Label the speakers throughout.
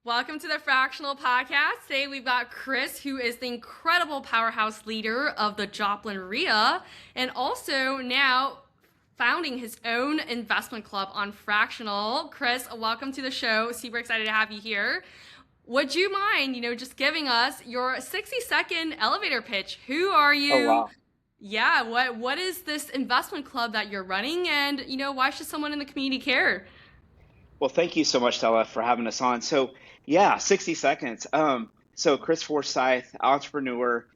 Speaker 1: Welcome to the Fractional Podcast. Today we've got Chris, who is the incredible powerhouse leader of the Joplin RIA, and also now founding his own investment club on Fractional. Chris, welcome to the show. Super excited to have you here. Would you mind, just giving us your 60-second elevator pitch? Who are
Speaker 2: Oh,
Speaker 1: you?
Speaker 2: wow.
Speaker 1: Yeah, what is this investment club that you're running, and why should someone in the community care?
Speaker 2: Well, thank you so much, Stella, for having us on. So, yeah, 60 seconds. So Chris Forsyth, entrepreneur,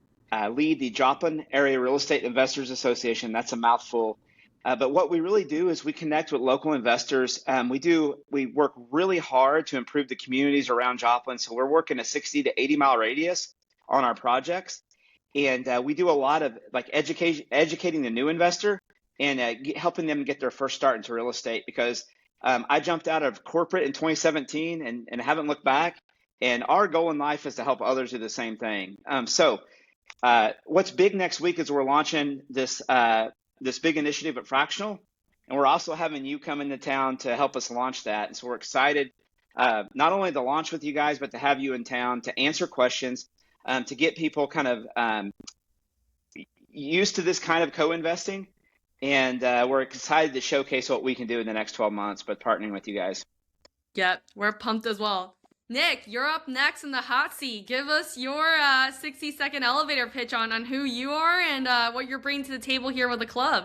Speaker 2: lead the Joplin Area Real Estate Investors Association. That's a mouthful. But what we really do is we connect with local investors. We work really hard to improve the communities around Joplin. So we're working a 60 to 80 mile radius on our projects. And we do a lot of like educating the new investor and helping them get their first start into real estate because I jumped out of corporate in 2017 and haven't looked back. And our goal in life is to help others do the same thing. What's big next week is we're launching this big initiative at Fractional, and we're also having you come into town to help us launch that. And so we're excited not only to launch with you guys, but to have you in town to answer questions, to get people kind of used to this kind of co-investing. And we're excited to showcase what we can do in the next 12 months, but partnering with you guys.
Speaker 1: Yep, we're pumped as well. Nick, you're up next in the hot seat. Give us your 60-second elevator pitch on who you are and what you're bringing to the table here with the club.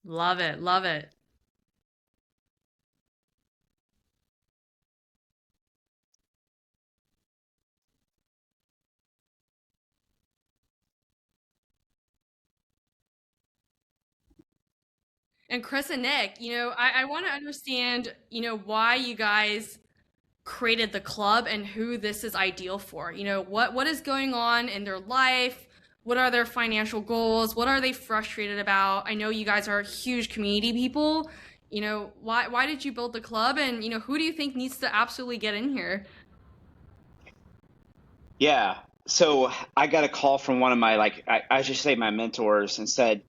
Speaker 1: Love it, love it. And Chris and Nick, I want to understand, why you guys created the club and who this is ideal for. What is going on in their life? What are their financial goals? What are they frustrated about? I know you guys are huge community people. Why did you build the club and who do you think needs to absolutely get in here?
Speaker 2: Yeah. So I got a call from one of my, I should say my mentors and said,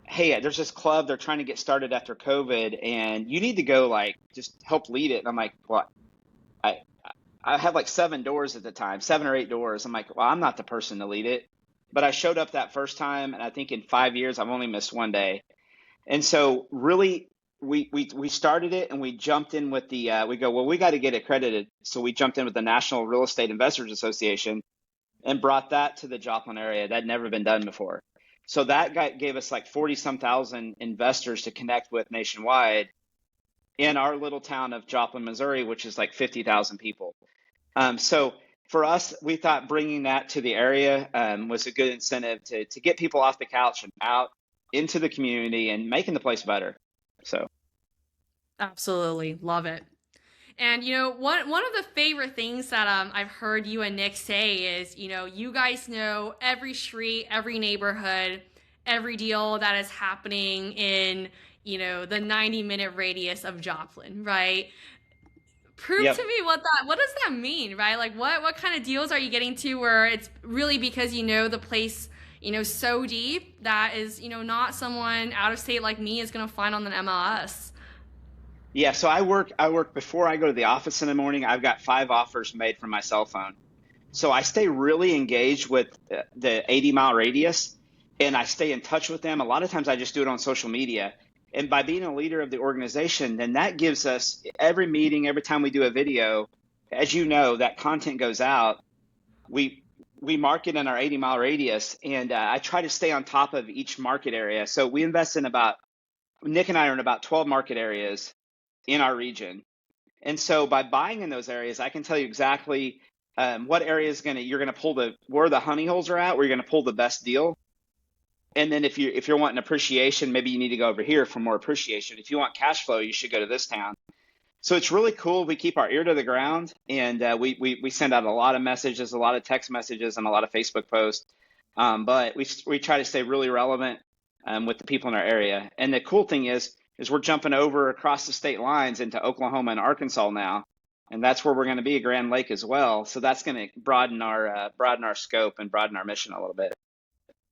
Speaker 2: hey, there's this club. They're trying to get started after COVID and you need to go just help lead it. And I'm like, well, I, I had like 7 doors at the time, 7 or 8 doors. I'm like, well, I'm not the person to lead it. But I showed up that first time. And I think in 5 years, I've only missed one day. And so really, we started it and we jumped in with we go, well, we got to get accredited. So we jumped in with the National Real Estate Investors Association and brought that to the Joplin area. That'd never been done before. So that gave us like 40 some thousand investors to connect with nationwide in our little town of Joplin, Missouri, which is like 50,000 people. So for us, we thought bringing that to the area was a good incentive to get people off the couch and out into the community and making the place better. So.
Speaker 1: Absolutely. Love it. And one of the favorite things that I've heard you and Nick say is, you guys know every street, every neighborhood, every deal that is happening in, the 90-minute radius of Joplin, right? Prove
Speaker 2: Yep.
Speaker 1: to me what does that mean, right? Like what kind of deals are you getting to where it's really because you know the place, so deep that is, not someone out of state like me is going to find on an MLS.
Speaker 2: Yeah, so I work before I go to the office in the morning. I've got 5 offers made from my cell phone. So I stay really engaged with the 80-mile radius and I stay in touch with them. A lot of times I just do it on social media. And by being a leader of the organization, then that gives us every meeting, every time we do a video, as you know, that content goes out. We we market in our 80-mile radius, and I try to stay on top of each market area. So we invest in Nick and I are in about 12 market areas in our region. And so by buying in those areas, I can tell you exactly what area is you're gonna pull where the honey holes are at, where you're gonna pull the best deal. And then if you're wanting appreciation, maybe you need to go over here for more appreciation. If you want cash flow, you should go to this town. So it's really cool. We keep our ear to the ground, and we send out a lot of messages, a lot of text messages, and a lot of Facebook posts. But we try to stay really relevant with the people in our area. And the cool thing is we're jumping over across the state lines into Oklahoma and Arkansas now, and that's where we're going to be, Grand Lake as well. So that's going to broaden our scope and broaden our mission a little bit.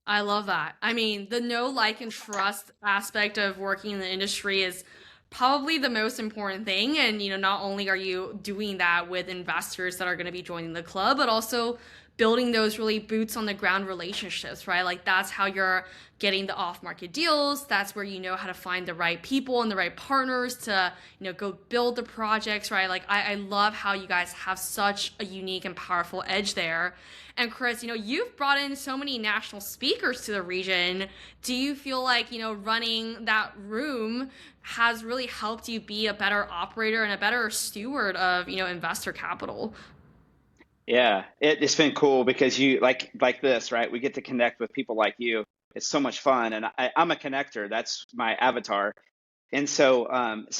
Speaker 1: I love that. I mean, the know, like, and trust aspect of working in the industry is probably the most important thing. And, not only are you doing that with investors that are going to be joining the club, but also building those really boots on the ground relationships, right? Like that's how you're getting the off market deals. That's where you know how to find the right people and the right partners to, go build the projects, right? Like I love how you guys have such a unique and powerful edge there. And Chris, you've brought in so many national speakers to the region. Do you feel like, running that room has really helped you be a better operator and a better steward of, investor capital?
Speaker 2: Yeah, it's been cool because you like this, right? We get to connect with people like you. It's so much fun, and I'm a connector. That's my avatar. And so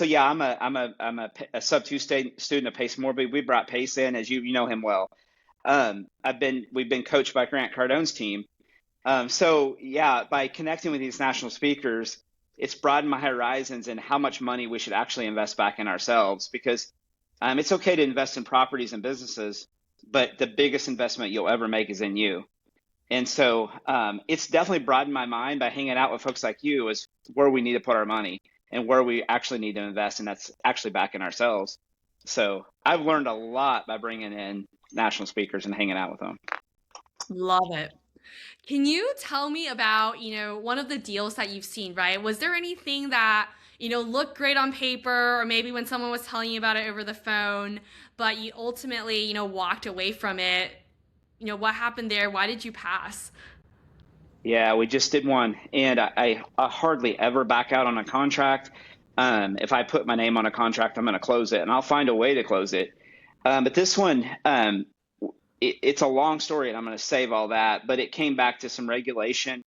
Speaker 2: yeah, I'm a sub two student of Pace Morby. We brought Pace in, as you know him well. We've been coached by Grant Cardone's team. So yeah, by connecting with these national speakers, it's broadened my horizons and how much money we should actually invest back in ourselves. Because it's okay to invest in properties and businesses, but the biggest investment you'll ever make is in you. And so it's definitely broadened my mind by hanging out with folks like you is where we need to put our money and where we actually need to invest, and that's actually back in ourselves. So I've learned a lot by bringing in national speakers and hanging out with them.
Speaker 1: Love it. Can you tell me about, one of the deals that you've seen, right? Was there anything that, looked great on paper or maybe when someone was telling you about it over the phone, but you ultimately, walked away from it? What happened there? Why did you pass?
Speaker 2: Yeah, we just did one, and I hardly ever back out on a contract. If I put my name on a contract, I'm going to close it, and I'll find a way to close it. But this one, it's a long story, and I'm going to save all that. But it came back to some regulation.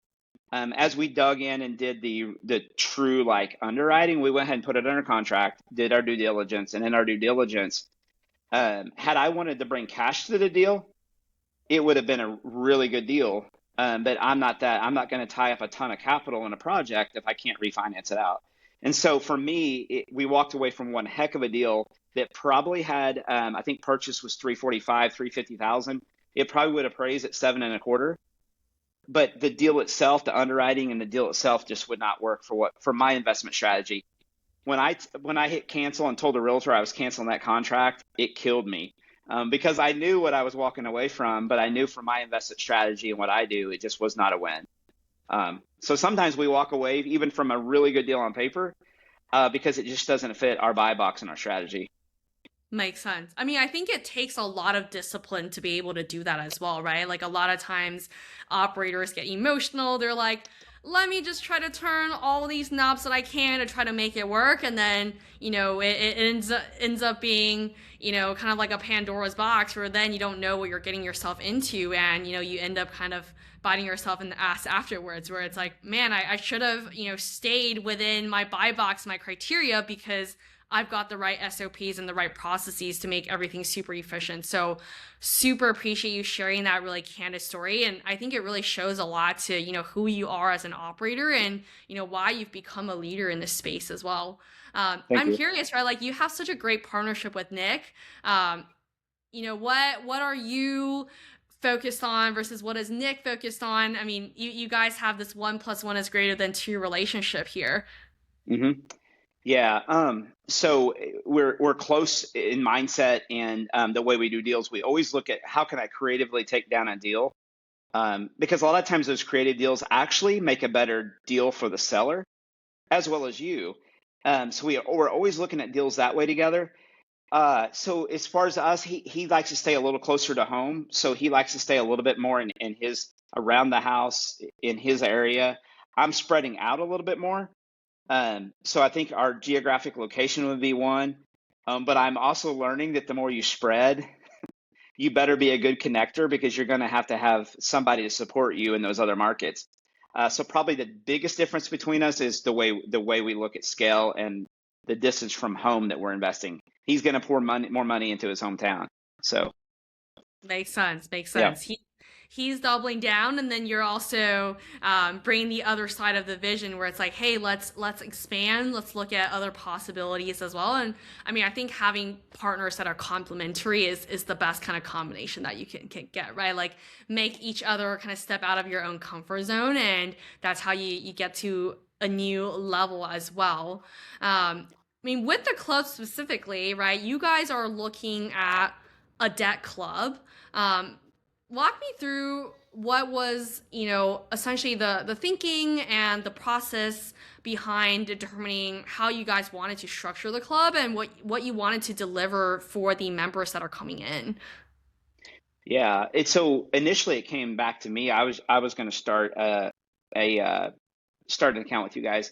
Speaker 2: As we dug in and did the true underwriting, we went ahead and put it under contract, did our due diligence, and in our due diligence, had I wanted to bring cash to the deal, it would have been a really good deal. But I'm not going to tie up a ton of capital in a project if I can't refinance it out. And so for me, we walked away from one heck of a deal that probably had, I think purchase was 345, 350,000. It probably would appraise at 7.25. But the deal itself, the underwriting and the deal itself just would not work for my investment strategy. When I hit cancel and told the realtor I was canceling that contract, it killed me. Because I knew what I was walking away from, but I knew for my investment strategy and what I do, it just was not a win. So sometimes we walk away even from a really good deal on paper because it just doesn't fit our buy box and our strategy.
Speaker 1: Makes sense. I mean, I think it takes a lot of discipline to be able to do that as well, right? Like a lot of times operators get emotional. They're like, let me just try to turn all these knobs that I can to try to make it work. And then, it ends up being, kind of like a Pandora's box where then you don't know what you're getting yourself into. And, you end up kind of biting yourself in the ass afterwards where it's like, man, I should have, stayed within my buy box, my criteria, because I've got the right SOPs and the right processes to make everything super efficient. So super appreciate you sharing that really candid story. And I think it really shows a lot to, who you are as an operator and, why you've become a leader in this space as well.
Speaker 2: Thank
Speaker 1: I'm
Speaker 2: you.
Speaker 1: curious, right? Like you have such a great partnership with Nick. What are you focused on versus what is Nick focused on? I mean, you guys have this 1+1 is greater than 2 relationship here.
Speaker 2: Mm-hmm. Yeah. So we're close in mindset and the way we do deals. We always look at how can I creatively take down a deal, because a lot of times those creative deals actually make a better deal for the seller as well as you. So we're always looking at deals that way together. So as far as us, he likes to stay a little closer to home. So he likes to stay a little bit more in his around the house in his area. I'm spreading out a little bit more. So I think our geographic location would be one. But I'm also learning that the more you spread, you better be a good connector because you're going to have somebody to support you in those other markets. So probably the biggest difference between us is the way we look at scale and the distance from home that we're investing. He's going to pour more money into his hometown. So
Speaker 1: Makes sense. Makes
Speaker 2: yeah,
Speaker 1: sense. He's doubling down, and then you're also bringing the other side of the vision, where it's like, hey, let's expand. Let's look at other possibilities as well. And I mean, I think having partners that are complementary is the best kind of combination that you can get, right? Like make each other kind of step out of your own comfort zone, and that's how you get to a new level as well. I mean, with the club specifically, right? You guys are looking at a debt club. Um, Walk me through what was, essentially the thinking and the process behind determining how you guys wanted to structure the club and what you wanted to deliver for the members that are coming in.
Speaker 2: yeah. It's so initially it came back to me. I was going to start a start an account with you guys,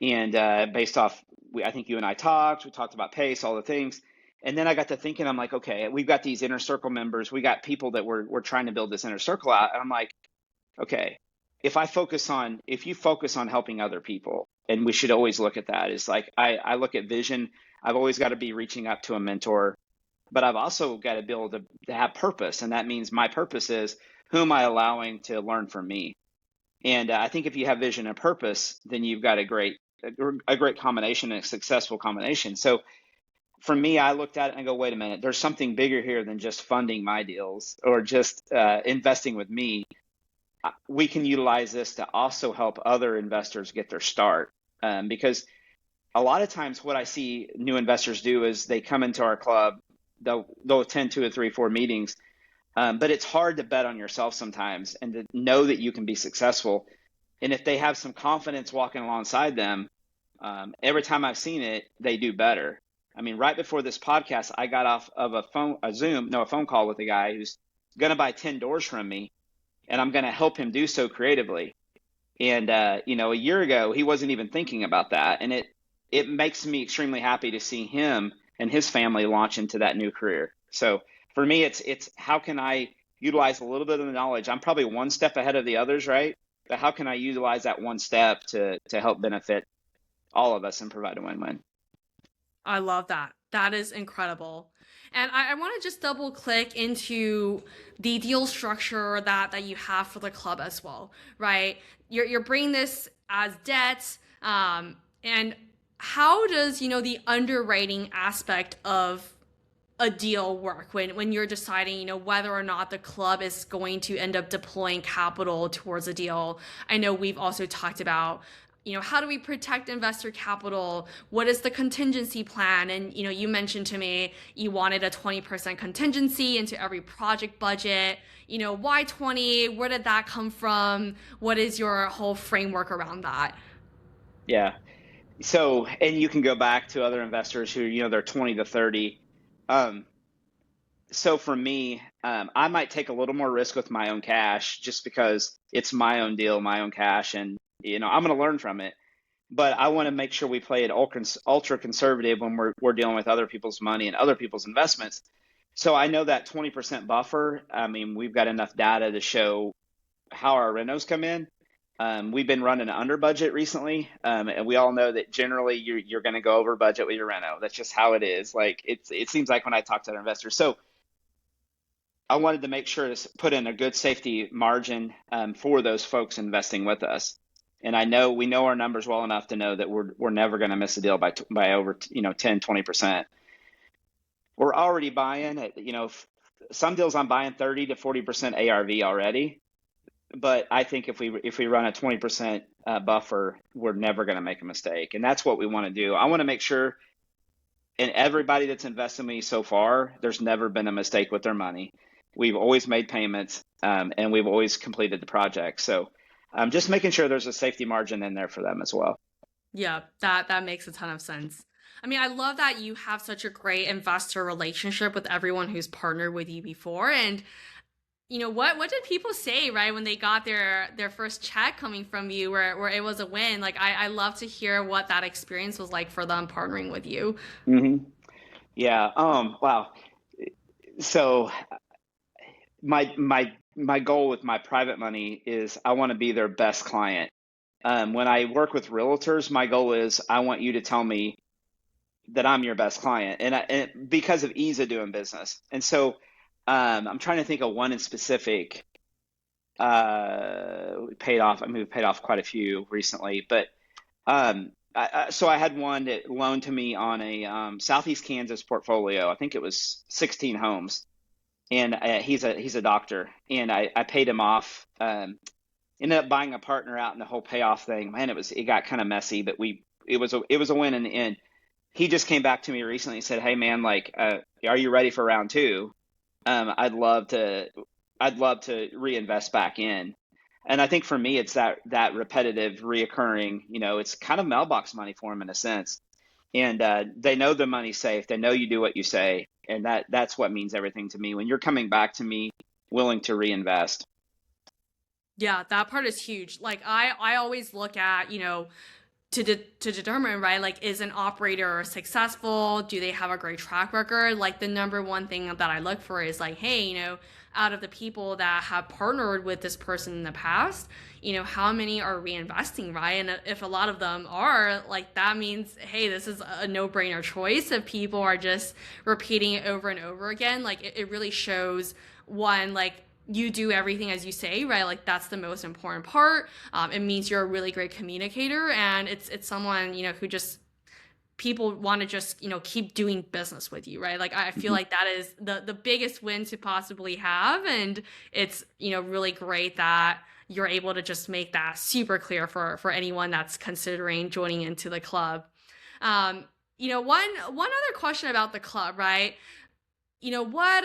Speaker 2: and based off, I think you and I talked. We talked about pace, all the things, and then I got to thinking. I'm like, okay, we've got these inner circle members. We got people that we're trying to build this inner circle out, and I'm like, okay, if you focus on helping other people, and we should always look at that. Is like I look at vision. I've always got to be reaching up to a mentor, but I've also got to be able to have purpose, and that means my purpose is who am I allowing to learn from me? And I think if you have vision and purpose, then you've got a great combination, a successful combination. So for me, I looked at it and I go, wait a minute, there's something bigger here than just funding my deals or just investing with me. We can utilize this to also help other investors get their start. Because a lot of times what I see new investors do is they come into our club, they'll attend 2 or 3, 4 meetings, but it's hard to bet on yourself sometimes and to know that you can be successful. And if they have some confidence walking alongside them, every time I've seen it, they do better. I mean, right before this podcast, I got off of a phone call with a guy who's going to buy 10 doors from me, and I'm going to help him do so creatively. And, a year ago, he wasn't even thinking about that. And it makes me extremely happy to see him and his family launch into that new career. So for me, it's how can I utilize a little bit of the knowledge? I'm probably one step ahead of the others, right? But how can I utilize that one step to help benefit all of us and provide a win-win?
Speaker 1: I love that. That is incredible. And I want to just double click into the deal structure that you have for the club as well, right? You're bringing this as debt, and how does the underwriting aspect of a deal work when you're deciding whether or not the club is going to end up deploying capital towards a deal? I know we've also talked about how do we protect investor capital? What is the contingency plan? And you mentioned to me you wanted a 20% contingency into every project budget. Why 20? Where did that come from? What is your whole framework around that?
Speaker 2: Yeah. So, and you can go back to other investors who, they're 20 to 30. Um, so for me, I might take a little more risk with my own cash just because it's my own deal, my own cash, and I'm going to learn from it. But I want to make sure we play it ultra conservative when we're dealing with other people's money and other people's investments. So I know that 20% buffer. I mean, we've got enough data to show how our renos come in. We've been running under budget recently, and we all know that generally you're going to go over budget with your reno. That's just how it is. Like it seems like when I talk to our investors. So I wanted to make sure to put in a good safety margin for those folks investing with us. And we know our numbers well enough to know that we're never going to miss a deal by over 10-20%. We're already buying at some deals I'm buying 30 to 40% ARV already. But I think if we run a 20% buffer, we're never going to make a mistake, and that's what we want to do. I want to make sure, and everybody that's invested in me so far, there's never been a mistake with their money. We've always made payments, and we've always completed the project. So, just making sure there's a safety margin in there for them as well.
Speaker 1: Yeah, that makes a ton of sense. I mean, I love that you have such a great investor relationship with everyone who's partnered with you before. And what did people say, right, when they got their first check coming from you where it was a win? Like I love to hear what that experience was like for them partnering with you.
Speaker 2: Hmm. Yeah. Wow. So my goal with my private money is I want to be their best client. When I work with realtors, my goal is I want you to tell me that I'm your best client, and because of ease of doing business. And so I'm trying to think of one in specific. We paid off. I mean, we paid off quite a few recently, but so I had one that loaned to me on a Southeast Kansas portfolio. I think it was 16 homes, and he's a doctor, and I paid him off. Ended up buying a partner out in the whole payoff thing. Man, it got kind of messy, but it was a win in the end. He just came back to me recently and said, "Hey man, like, are you ready for round two? I'd love to reinvest back in." And I think for me, it's that repetitive, reoccurring. It's kind of mailbox money for them in a sense. And they know the money's safe. They know you do what you say, and that's what means everything to me. When you're coming back to me, willing to reinvest.
Speaker 1: Yeah, that part is huge. Like I always look at, to determine, right? Like, is an operator successful? Do they have a great track record? Like, the number one thing that I look for is like, hey, out of the people that have partnered with this person in the past, how many are reinvesting, right? And if a lot of them are, like, that means, hey, this is a no-brainer choice. If people are just repeating it over and over again, like, it really shows, one, like, you do everything as you say, right? Like, that's the most important part. It means you're a really great communicator, and it's someone, who just people want to just, keep doing business with you, right? Like, I feel
Speaker 2: Mhm.
Speaker 1: like that is the biggest win to possibly have. And it's, really great that you're able to just make that super clear for anyone that's considering joining into the club. One other question about the club, right? What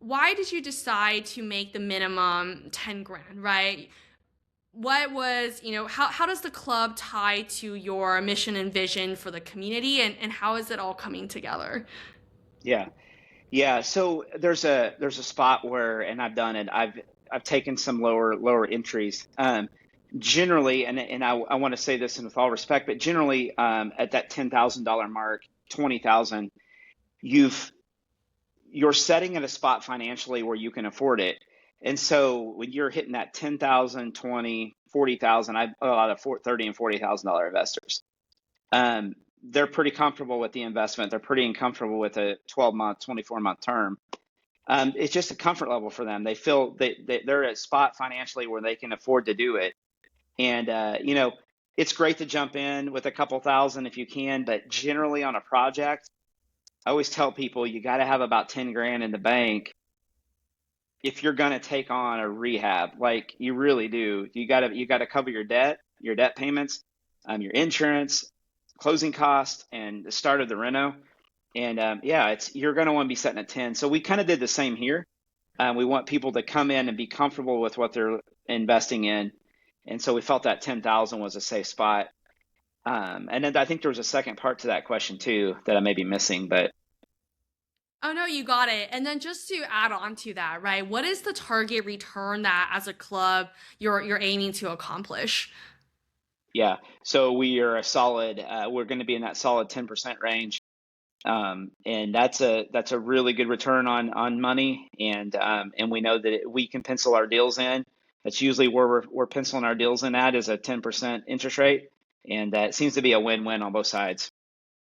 Speaker 1: why did you decide to make the minimum 10 grand, right? What was, how does the club tie to your mission and vision for the community, and how is it all coming together?
Speaker 2: Yeah. Yeah. So there's a spot where, and I've done it. I've taken some lower entries. Generally, and I want to say this in with all respect, but generally, at that $10,000 mark, 20,000, you've you're setting at a spot financially where you can afford it. And so when you're hitting that 10,000, 20, 40,000, I a lot of 30 and $40,000 investors. They're pretty comfortable with the investment. They're pretty comfortable with a 12-month, 24-month term. It's just a comfort level for them. They feel they're at a spot financially where they can afford to do it. And it's great to jump in with a couple thousand if you can, but generally on a project, I always tell people you got to have about 10 grand in the bank if you're going to take on a rehab. Like, you really do. You got to cover your debt payments, your insurance, closing costs, and the start of the reno. And yeah, you're going to want to be setting at 10. So we kind of did the same here. We want people to come in and be comfortable with what they're investing in. And so we felt that 10,000 was a safe spot. And then I think there was a second part to that question too that I may be missing, but
Speaker 1: Oh no, you got it. And then just to add on to that, right? What is the target return that as a club you're aiming to accomplish?
Speaker 2: yeah. So we are we're going to be in that solid 10% range. And that's a really good return on money. And we know that we can pencil our deals in. That's usually where we're penciling our deals in at, is a 10% interest rate. And that seems to be a win-win on both sides.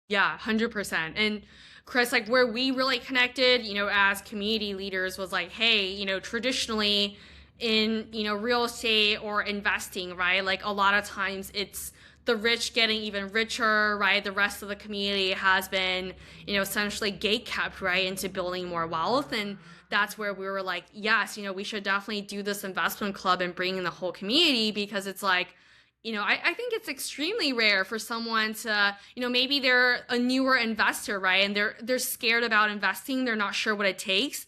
Speaker 1: Yeah, 100%. And Chris, like, where we really connected, as community leaders was like, hey, traditionally in, real estate or investing, right? Like, a lot of times it's the rich getting even richer, right? The rest of the community has been, essentially gate kept, right, into building more wealth. And that's where we were like, yes, we should definitely do this investment club and bring in the whole community, because it's like, I think it's extremely rare for someone to, maybe they're a newer investor, right? And they're scared about investing. They're not sure what it takes.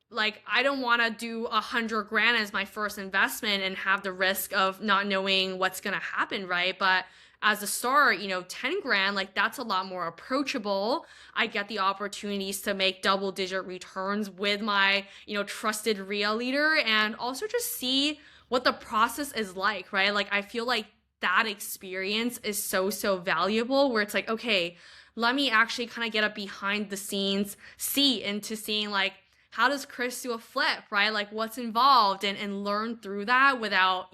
Speaker 1: Like, I don't want to do 100 grand as my first investment and have the risk of not knowing what's going to happen, right? But as a start, 10 grand, like, that's a lot more approachable. I get the opportunities to make double digit returns with my, trusted real leader, and also just see what the process is like, right? Like, I feel like that experience is so valuable, where it's like, okay, let me actually kind of get a behind the scenes seat into seeing, like, how does Chris do a flip, right? Like what's involved, and learn through that without,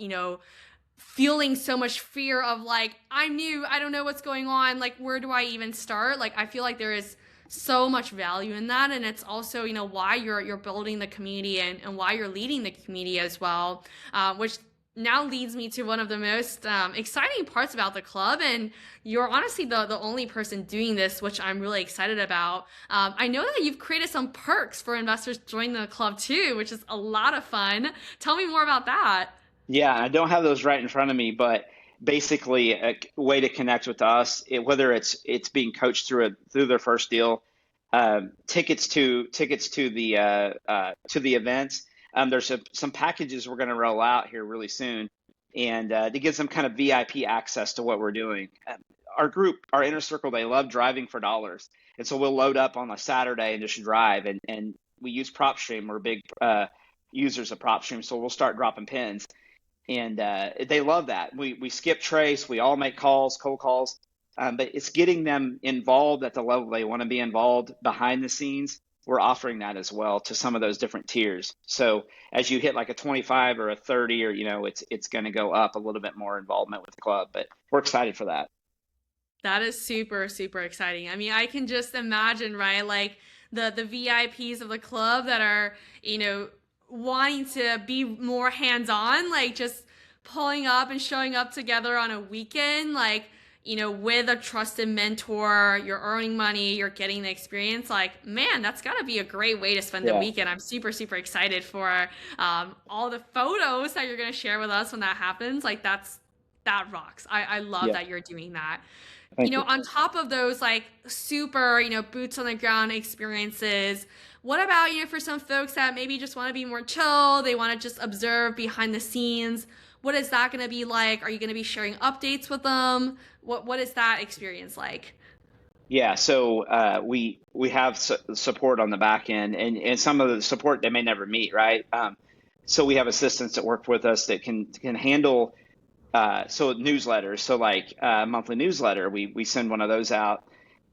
Speaker 1: feeling so much fear of like, I'm new, I don't know what's going on, like where do I even start? Like I feel like there is so much value in that, and it's also, why you're building the community, and why you're leading the community as well, which now leads me to one of the most exciting parts about the club. And you're honestly the only person doing this, which I'm really excited about. I know that you've created some perks for investors joining the club too, which is a lot of fun. Tell me more about that.
Speaker 2: Yeah, I don't have those right in front of me, but basically a way to connect with us, whether it's being coached through their first deal, tickets to the events. There's some packages we're going to roll out here really soon, and to give some kind of VIP access to what we're doing. Our group, our inner circle, they love driving for dollars, and so we'll load up on a Saturday and just drive, and we use PropStream. We're big users of PropStream, so we'll start dropping pins, and they love that. We skip trace, we all make calls, cold calls, but it's getting them involved at the level they want to be involved behind the scenes. We're offering that as well to some of those different tiers. So as you hit like a 25 or a 30, or it's going to go up a little bit more involvement with the club. But we're excited for that.
Speaker 1: That is super, super exciting. I mean, I can just imagine, right? Like the VIPs of the club that are, wanting to be more hands-on, like just pulling up and showing up together on a weekend, like, with a trusted mentor, you're earning money, you're getting the experience. Like, man, that's got to be a great way to spend the
Speaker 2: Yeah.
Speaker 1: weekend. I'm super, super excited for all the photos that you're going to share with us when that happens. Like, that rocks. I love
Speaker 2: Yeah.
Speaker 1: that you're doing that.
Speaker 2: Thank you.
Speaker 1: On top of those like super, boots on the ground experiences, what about, for some folks that maybe just want to be more chill, they want to just observe behind the scenes? What is that going to be like? Are you going to be sharing updates with them? What is that experience like?
Speaker 2: Yeah, so we have support on the back end, and some of the support they may never meet, right? So we have assistants that work with us that can handle so newsletters. So like monthly newsletter, we send one of those out,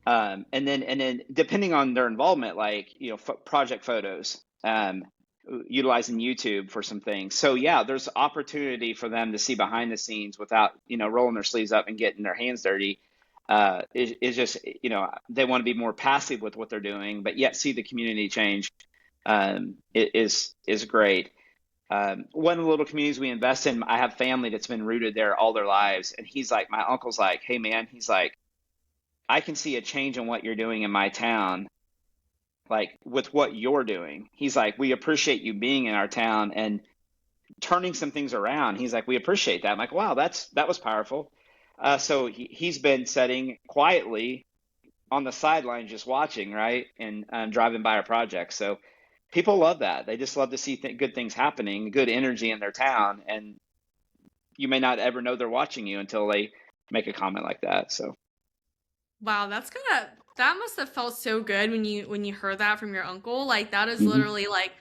Speaker 2: and then depending on their involvement, like project photos, utilizing YouTube for some things. So yeah, there's opportunity for them to see behind the scenes without rolling their sleeves up and getting their hands dirty. It's just they want to be more passive with what they're doing, but yet see the community change. Is great. One of the little communities we invest in, I have family that's been rooted there all their lives, and he's like, my uncle's like, hey man, he's like, I can see a change in what you're doing in my town, like with what you're doing. He's like, we appreciate you being in our town and turning some things around. He's like, we appreciate that. I'm like, wow, that was powerful. So he's been sitting quietly on the sideline, just watching, right, and driving by our projects. So people love that. They just love to see good things happening, good energy in their town, and you may not ever know they're watching you until they make a comment like that. So
Speaker 1: Wow, that must have felt so good when you heard that from your uncle. Like that is
Speaker 2: mhm.
Speaker 1: literally like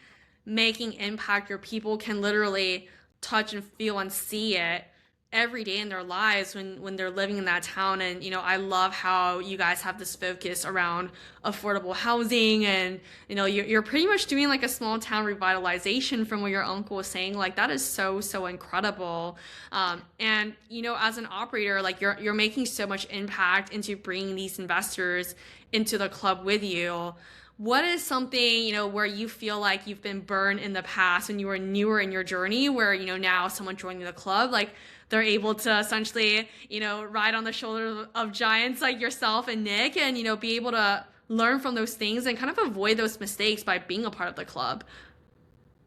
Speaker 1: making impact. Your people can literally touch and feel and see it every day in their lives when they're living in that town. And I love how you guys have this focus around affordable housing, and you're pretty much doing like a small town revitalization from what your uncle was saying. Like that is so, so incredible. And as an operator, like you're making so much impact into bringing these investors into the club with you. What is something, where you feel like you've been burned in the past when you were newer in your journey, where, now someone joining the club, like they're able to essentially, ride on the shoulders of giants like yourself and Nick, and, be able to learn from those things and kind of avoid those mistakes by being a part of the club?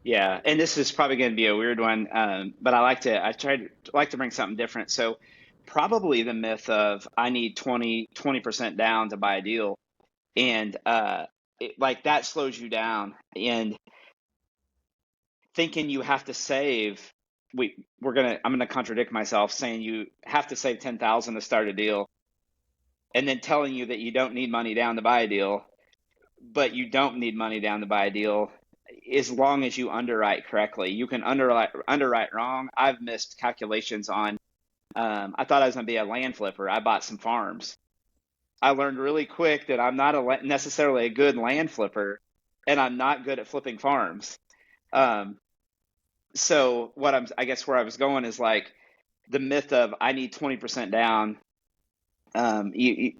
Speaker 2: Yeah, and this is probably going to be a weird one, but I like to bring something different. So probably the myth of I need 20% down to buy a deal, and like that slows you down, and thinking you have to save. I'm gonna contradict myself saying you have to save 10,000 to start a deal, and then telling you that you don't need money down to buy a deal, but you don't need money down to buy a deal as long as you underwrite correctly. You can underwrite wrong. I've missed calculations on. I thought I was going to be a land flipper. I bought some farms. I learned really quick that I'm not necessarily a good land flipper, and I'm not good at flipping farms. Um, so I guess where I was going is like the myth of I need 20% down. You,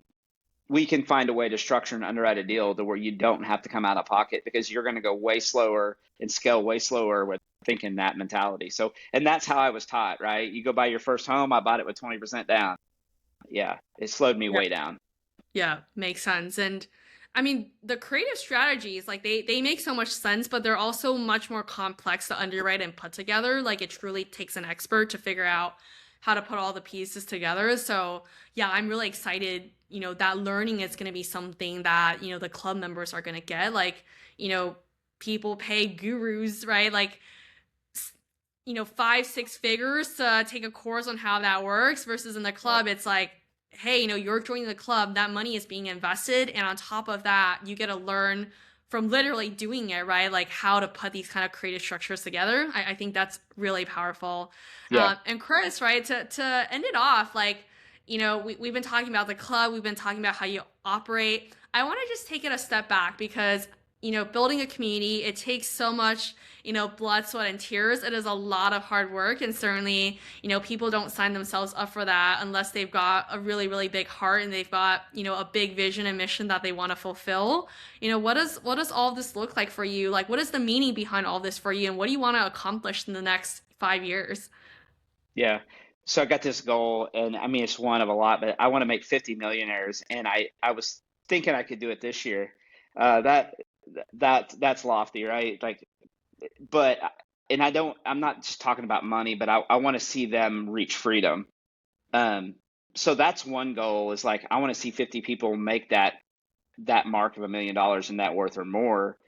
Speaker 2: we can find a way to structure and underwrite a deal to where you don't have to come out of pocket because you're going to go way slower and scale way slower with thinking that mentality. So, and that's how I was taught, right? You go buy your first home, I bought it with 20% down. Yeah, it slowed me way down.
Speaker 1: Yeah, makes sense. And I mean, the creative strategies, like they make so much sense, but they're also much more complex to underwrite and put together. Like it truly takes an expert to figure out how to put all the pieces together. So, yeah, I'm really excited, that learning is going to be something that, the club members are going to get. Like, you know, people pay gurus, right? Like 5 6 figures to take a course on how that works versus in the
Speaker 2: Yep.
Speaker 1: club it's like, hey, you're joining the club, that money is being invested, and on top of that you get to learn from literally doing it, right? Like how to put these kind of creative structures together. I think that's really powerful.
Speaker 2: Yeah.
Speaker 1: And Chris, right, to end it off, like, we've been talking about the club, we've been talking about how you operate. I want to just take it a step back because building a community, it takes so much, blood, sweat, and tears. It is a lot of hard work. And certainly, people don't sign themselves up for that unless they've got a really, really big heart and they've got, a big vision and mission that they want to fulfill. What does all of this look like for you? Like, what is the meaning behind all this for you? And what do you want to accomplish in the next 5 years?
Speaker 2: Yeah. So I got this goal, and I mean, it's one of a lot, but I want to make 50 millionaires. And I was thinking I could do it this year. That that's lofty, right? Like, but and I'm not just talking about money, but I want to see them reach freedom. Um, so that's one goal is like I want to see 50 people make that mark of $1 million in net worth or more.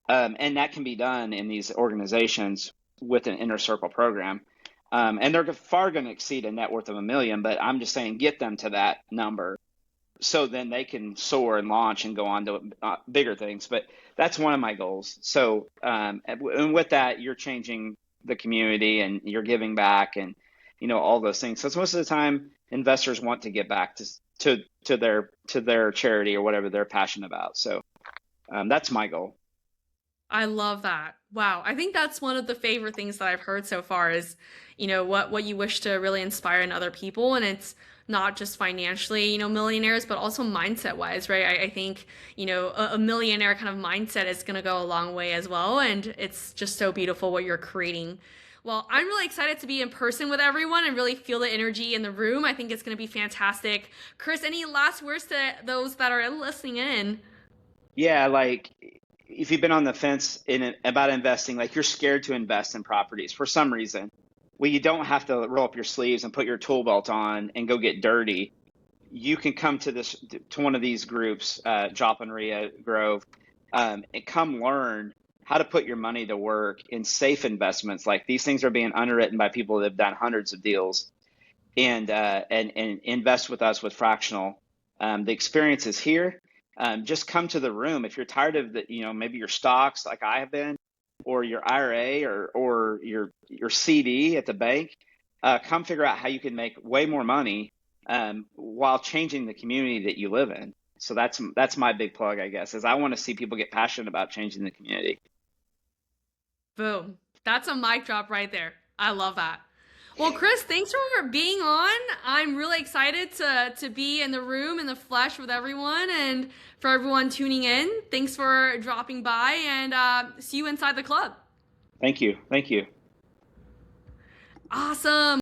Speaker 2: And that can be done in these organizations with an inner circle program. And they're far going to exceed a net worth of 1 million, but I'm just saying get them to that number so then they can soar and launch and go on to bigger things. But that's one of my goals. So, and with that, you're changing the community and you're giving back and, all those things. So most of the time investors want to get back to their charity or whatever they're passionate about. So, that's my goal.
Speaker 1: I love that. Wow. I think that's one of the favorite things that I've heard so far is, what you wish to really inspire in other people. And it's not just financially, millionaires, but also mindset wise, right? I think, a millionaire kind of mindset is going to go a long way as well. And it's just so beautiful what you're creating. Well, I'm really excited to be in person with everyone and really feel the energy in the room. I think it's going to be fantastic. Chris, any last words to those that are listening in?
Speaker 2: Yeah, like if you've been on the fence about investing, like you're scared to invest in properties for some reason, well, you don't have to roll up your sleeves and put your tool belt on and go get dirty. You can come to one of these groups, Jop and Ria Grove, and come learn how to put your money to work in safe investments. Like these things are being underwritten by people that have done hundreds of deals, and invest with us with Fractional. The experience is here. Just come to the room if you're tired of maybe your stocks like I have been, or your IRA or your CD at the bank. Come figure out how you can make way more money while changing the community that you live in. So that's my big plug, I guess, is I want to see people get passionate about changing the community.
Speaker 1: Boom. That's a mic drop right there. I love that. Well, Chris, thanks for being on. I'm really excited to be in the room in the flesh with everyone and for everyone tuning in. Thanks for dropping by and see you inside the club.
Speaker 2: Thank you. Thank you.
Speaker 1: Awesome.